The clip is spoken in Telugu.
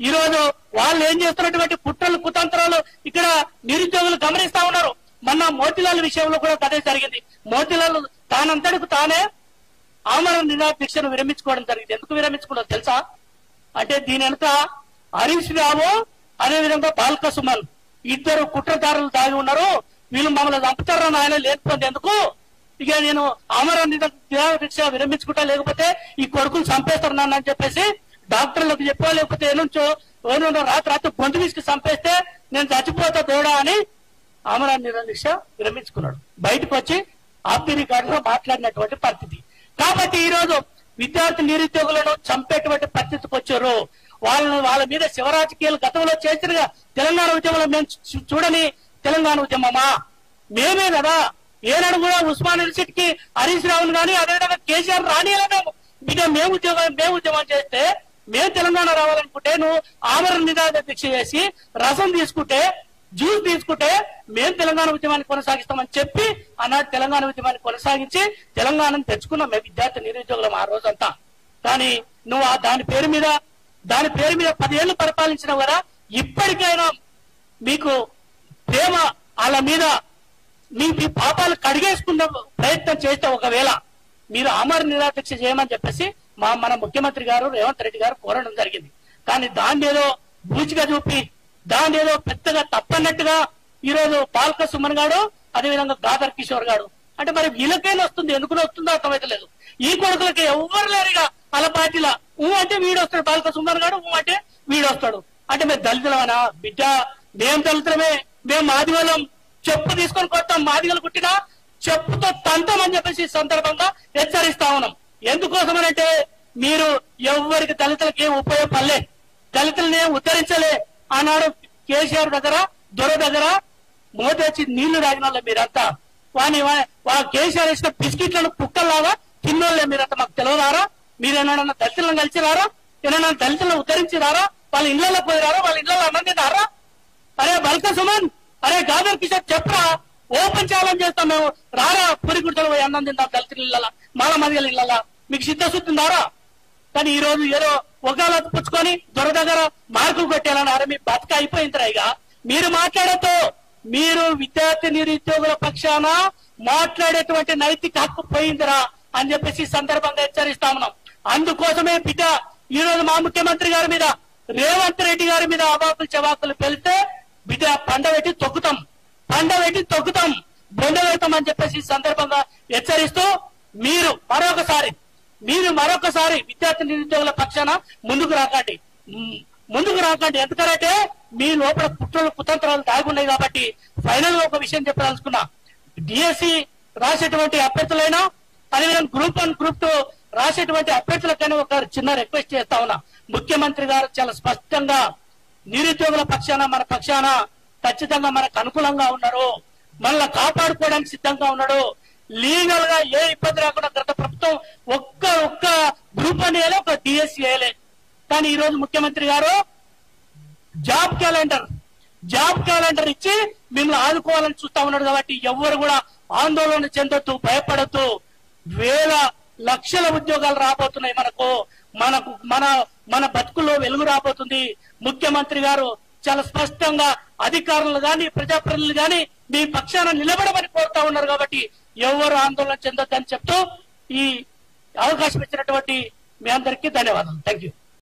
ఈ రోజు వాళ్ళు ఏం చేస్తున్నటువంటి కుట్రలు కుతంత్రాలు ఇక్కడ నిరుద్యోగులు గమనిస్తా ఉన్నారు. మొన్న మోతీలాల్ విషయంలో కూడా అదే జరిగింది. మోతీలాల్ తానంతటికి తానే ఆమరణ నిరాదీక్షను విరమించుకోవడం జరిగింది. ఎందుకు విరమించుకున్నదో తెలుసా? అంటే దీని వెనుక హరీష్ రావు అదేవిధంగా బాల్క సుమన్ ఇద్దరు కుట్రదారులు దాగి ఉన్నారు. వీళ్ళు మమ్మల్ని చంపుతారని ఆయన లేకపోతే ఎందుకు, ఇక నేను ఆమరణ నిరాదీక్ష విరమించుకుంటా, లేకపోతే ఈ కొడుకులు చంపేస్తారు నన్ను అని చెప్పేసి డాక్టర్లకు చెప్పో, లేకపోతే ఏనుండో రాత్రి గొంతు తీసుకు చంపేస్తే నేను చచ్చిపోతా దేవుడా అని ఆమరణ నిరాదీక్ష విరమించుకున్నాడు. బయటకు వచ్చి ఆఫ్ ది రికార్డ్ గా మాట్లాడినటువంటి పరిస్థితి. కాబట్టి ఈ రోజు విద్యార్థి నిరుద్యోగులను చంపేటువంటి పరిస్థితికి వచ్చారు. వాళ్ళ మీద శివరాజకీయాలు గతంలో చేసిన తెలంగాణ ఉద్యమంలో మేము చూడని తెలంగాణ ఉద్యమమా? మేమే కదా ఏనాడు కూడా ఉస్మాన్ యూనివర్సిటీకి హరీష్ రావును కానీ అదేవిధంగా కేసీఆర్ రానియలేము. ఇక మేము ఉద్యమం చేస్తే మేము తెలంగాణ రావాలనుకుంటే నువ్వు ఆమరణ నిరాదీక్ష చేసి రసం తీసుకుంటే, జ్యూస్ తీసుకుంటే మేము తెలంగాణ ఉద్యమాన్ని కొనసాగిస్తామని చెప్పి ఆనాడు తెలంగాణ ఉద్యమాన్ని కొనసాగించి తెలంగాణను తెచ్చుకున్నాం మేము విద్యార్థి నిరుద్యోగులం ఆ రోజంతా. కానీ నువ్వు దాని పేరు మీద 10 ఏళ్లు పరిపాలించినావు కదా, ఇప్పటికైనా మీకు ప్రేమ వాళ్ళ మీద మీ పాపాలు కడిగేసుకున్న ప్రయత్నం చేస్తే ఒకవేళ మీరు ఆమరణ నిరాదీక్ష చేయమని చెప్పేసి మన ముఖ్యమంత్రి గారు రేవంత్ రెడ్డి గారు కోరడం జరిగింది. కానీ దాన్ని ఏదో బూచిగా చూపి దాన్ని ఏదో పెద్దగా తప్పన్నట్టుగా ఈ రోజు బాల్క సుమన్ గారు అదేవిధంగా గాదర్ కిషోర్ గారు అంటే మరి వీళ్ళకైనా వస్తుంది, ఎందుకు వస్తుందో అర్థమైతలేదు. ఈ కొడుకులకి ఎవరు లేరుగా వాళ్ళ పార్టీలో అంటే వీడు వస్తాడు, బాల్క సుమన్ గారు అంటే వీడు వస్తాడు. అంటే మేము దళితులమనా బిడ్డ? మేము దళితులమే, మేము మాదిగలం, చెప్పు తీసుకొని కొడతాం, మాదిగలు కుట్టినా చెప్పుతో తంతామని చెప్పేసి సందర్భంగా హెచ్చరిస్తా ఉన్నాం. ఎందుకోసమనంటే మీరు ఎవరికి దళితులకి ఏం ఉపయోగపడలే, దళితులనే ఉద్ధరించలే. ఆనాడు కేసీఆర్ దగ్గర దొర దగ్గర మోతేచి నీళ్లు తాగిన వాళ్ళే మీరంతా. కేసీఆర్ వేసిన బిస్కెట్లను కుక్కల్లాగా తిన్నోళ్ళే మీరంతా. మాకు తెలియదారా? మీరు ఏమన్నా దళితులను కలిసిరారా? ఏమన్నా దళితులను ఉద్ధరించిరారా? వాళ్ళ ఇళ్లలో పోయిరారా? వాళ్ళ ఇళ్లలో అన్నం తిన్నారా? అరే బాల్క సుమన్, అరే గాదర్ కిషోర్ చెప్పరా, ఓపెన్ ఛాలెంజ్ చేస్తాం మేము, రారా పురి గుర్తలు పోయి అన్నం తింటాం దళితుల ఇళ్ళ, మాల మదిగల ఇళ్ళ, మీకు సిద్ధశుద్ధి ఉందారా? కానీ ఈ రోజు ఏదో ఒకవేళ పుచ్చుకొని దొర దగ్గర మార్కులు కొట్టేయాలని అరే మీ బతుక అయిపోయిందిరా. ఇక మీరు మాట్లాడతో మీరు విద్యార్థి నిరుద్యోగుల పక్షాన మాట్లాడేటువంటి నైతిక హక్కు పోయిందిరా అని చెప్పేసి సందర్భంగా హెచ్చరిస్తా ఉన్నాం. అందుకోసమే బిడ్డ ఈ రోజు మా ముఖ్యమంత్రి గారి మీద రేవంత్ రెడ్డి గారి మీద అవాకులు చవాకులు పెళ్తే బిడ్డ పండ పెట్టి తొక్కుతాం, బొండ పెడతాం అని చెప్పేసి సందర్భంగా హెచ్చరిస్తూ మీరు మరొకసారి విద్యార్థి నిరుద్యోగుల పక్షాన ముందుకు రాకండి. ఎందుకంటే మీ లోపల కుట్రలు కుతంత్రాలు దాగున్నాయి. కాబట్టి ఫైనల్ గా ఒక విషయం చెప్పదలుచుకున్నా, డిఎస్సి రాసేటువంటి అభ్యర్థులైనా అదేవిధంగా గ్రూప్ 1 గ్రూప్ 2 రాసేటువంటి అభ్యర్థులకైనా ఒక చిన్న రిక్వెస్ట్ చేస్తా ఉన్నా. ముఖ్యమంత్రి గారు చాలా స్పష్టంగా నిరుద్యోగుల పక్షాన మన పక్షాన ఖచ్చితంగా మనకు అనుకూలంగా ఉన్నారు, మనల్ని కాపాడుకోవడానికి సిద్ధంగా ఉన్నాడు. లీగల్ గా ఏ ఇబ్బంది రాకుండా గత ప్రభుత్వం ఒక్క గ్రూప్ 1 వేయలే, ఒక డిఎస్సి వేయలే. కానీ ఈ రోజు ముఖ్యమంత్రి గారు జాబ్ క్యాలెండర్ ఇచ్చి మిమ్మల్ని ఆదుకోవాలని చూస్తా ఉన్నాడు. కాబట్టి ఎవరు కూడా ఆందోళన చెందొద్దు, భయపడద్దు. వేల లక్షల ఉద్యోగాలు రాబోతున్నాయి మన బతుకుల్లో వెలుగు రాబోతుంది. ముఖ్యమంత్రి గారు చాలా స్పష్టంగా అధికారులు గాని ప్రజాప్రతినిధులు గాని మీ పక్షాన నిలబడమని కోరుతా ఉన్నారు. కాబట్టి ఎవరు ఆందోళన చెందొద్దని చెప్తూ ఈ అవకాశం ఇచ్చినటువంటి మీ అందరికీ ధన్యవాదాలు. Thank you.